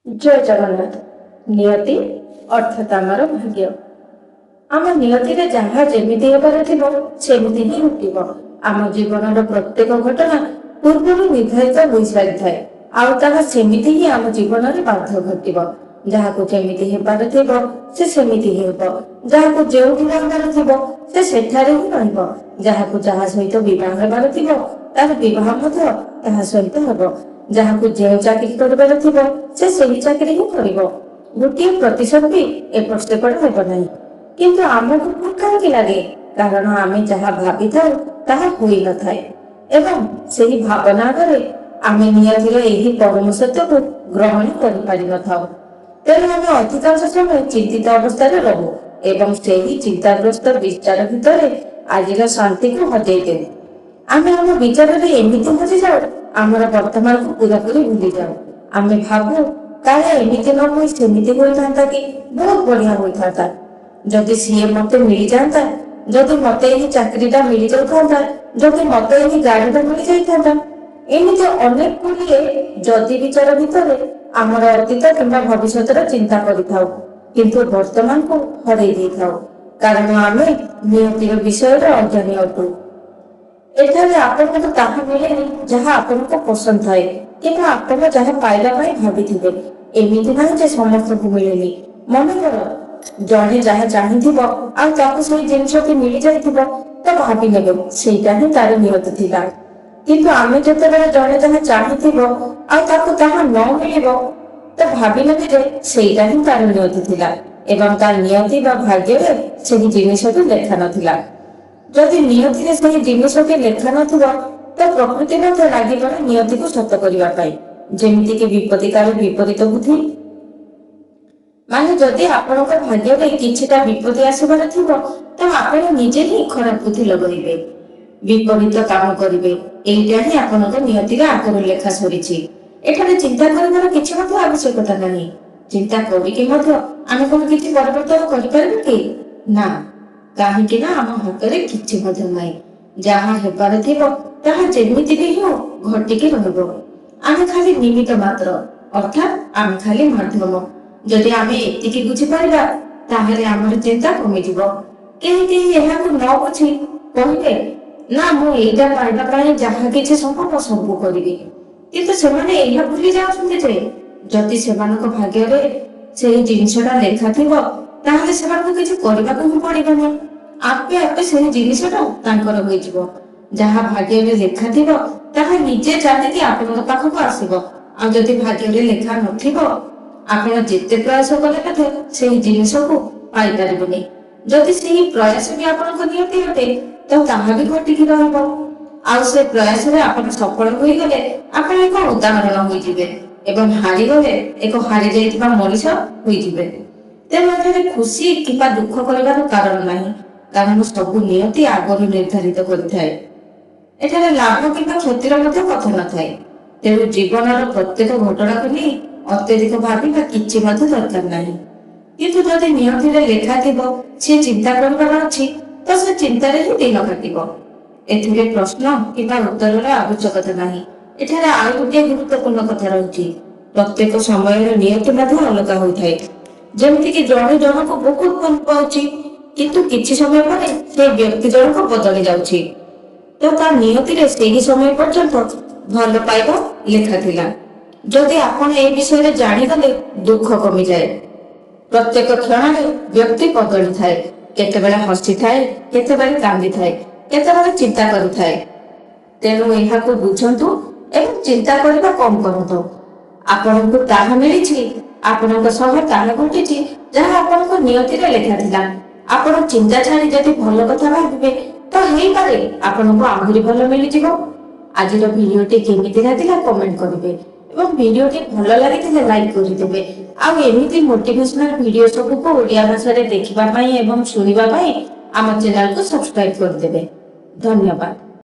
जय जगन्नाथ। नियति अर्थात आमर भाग्य। आम नियति जहाँ जमी हेबार सेमती ही घटिब। आम जीवन प्रत्येक घटना पूर्व निर्धारित हो सारी थाए आउ सेमिति ही आम जीवन में बाध्य घटिब। जहाँ को जमी हेबार से सेमिति हेब, जहाँ को जो रहबार से सेठारे ही रहिब, जहाँ को जहाँ सहित विवाह हेबार तार विवाह सहित हेब, जहाँ को जो चाकरी कर से सही चाकरी ही कर गोटे प्रतिशत भी एपट सेपट हेब ना। किंतु आमको भूल कहीं लगे कारण आम जहाँ भावी था होई न थाए एवं सही भावना आम नियतिर परम सत्य को ग्रहण कर तेणु आम अधिकांश समय चिंतित अवस्था रहू एवं से चिंताग्रस्त विचार भितर आज शांति को हजई दे। आम आम विचार एमती हजि जाऊ आमर वर्तमान को पूरापूरी भूली जाऊ। आम भावु काले एमती न हो सेमती होता कि बहुत बढ़िया होता, जदि सी मत मिल जाता, जदि मत चाकरीटा मिल जाता, जदि मत गाड़ीटा मिल जाता, एमती अनेक गुड़िए जदि विचार भितर आमर अतीत कि भविष्य चिंता करिथाउ किंतु वर्तमान को हरई दे थाउ कारण आम नियतिर विषय अज्ञानी अटू। एठारे आपनको ताहा मिलेनी जहाँ आपनको पसंद थाए किंतु आपण जहाँ पाइबा पाई भाबिथिबे। एमिति नाही जे समस्त को मिलेनी। मन कर जणे जहाँ चाहिथिबो आ ताको सही जिनिसटी मिल जाइथिबो तो भाबी नेबे सेटा ही तार नियत थिला। किंतु आमे जतेबेले जणे जहाँ चाहिथिबो आ ताको ताहा न मिलिबो तो भाबी नेबे जे सेटा ही तार नियत थिला एवं तार नियति बा भाग्य रे सेही जिनिसटी लेखा नथिला। जदि नियति से जिनसटी लेखा न तो प्रकृति लगे नियति को सत करने जमीक विपत्ति काल विपरीत बुद्धि माने जदि आपण भाग्य में किछिटा विपत्ति आसबार तो आपण निजे ही खराब बुद्धि लगेबे, विपरीत काम करेंगे। एटा ही आपण नियतिर आगर लेखा सरी। एठारे चिंता कर किसी आवश्यकता नहीं। चिंता करिके आम कौन किसी परिवर्तन कर ना कहीं आम हाथ किसी जहाँ हेबार जेमिति भी हो घटिकी रम खाली निमित्त मात्र अर्थात आम खाली माध्यम। जदि आम एति बुझीपर आमर चिंता कमिज कहीं न बुझी कहले ना मुझा पाइबा जहाँ किसी संभव सब करी किंतु से भूली जाते जदि से भाग्य से जिनसटा लेखा थी ताहले सेमानकु किछि करबाकु ही पड़िबो। आपे आपे से जिनिसटा तांकर होई जिवो। जहाँ भाग्य में लेखा थिबो ताहा निजे जाने कि आपन पाखक आसीबो। आ जदि भाग्य में लेखा नथिबो आपन जेते प्रयास कले कथे सेही जिनिस को पाई परिबोनी। जदि सेही प्रयास भी आपन को नियति हटे तो ताहा भी घटिकी रहबो। आ से प्रयास रे आपन सफल होई गले आपन एक उदाहरण होई जिवे एवं हारि गले एक हारि जाइतिबा मनुष्य होई जिवे। तेरे खुशी कि दुख कर कारण नहीं कारण सब नियति आगर निर्धारित कर लाभ कि क्षतिर कथा न थाए। तेणु जीवन प्रत्येक घटना को नहीं अत्यधिक भाविबा किछि दरकार नहीं। किंतु जदि नियति लेखा थी सी चिंता कर से चिंतार ही दिन काटिब। एथिरे प्रश्न कि उत्तर आवश्यकता नहीं। एठारे आउ गोटे गुरुत्वपूर्ण कथा रही प्रत्येक समय नियति अलग होता है। जमती कि जड़े जन को बहुत भल पाऊँ किंतु किछि समय पर से व्यक्ति जन को बदली जाउछि तो ता नियति से ही समय पर्यंत भल पाइबा लेखा थिला। जदि आपण ए विषय रे जानि गले दुख कमी जाए। प्रत्येक क्षण व्यक्ति बदली थाए, केते बेला हसी थाए, केते बेला कांदी थाए, केते बेला चिंता करि थाए। तेनु एहा को बुझंतु एवं चिंता करबा कम करंतु। आपनको ताहा मिलिछि आपनक सह ताहा घटिछि जहाँ आपनक नियतिर लेखा थिला। आपण चिंता छाड़ी जदि भल कथा भाबिबे तो हेई पारे आपनक आहुरी भल मिलि जिवो। आजिर भिडियोटी केमिति लागिला कमेंट करिवे एवं भिडियोटी भल लागिथिले लाइक करि देबे। आ एमिति मोटिवेशनल भिडियो सब को ओडिया भाषा रे देखिबा पई एवं सुनिबा पई आम चैनल को सब्सक्राइब कर देबे। धन्यवाद।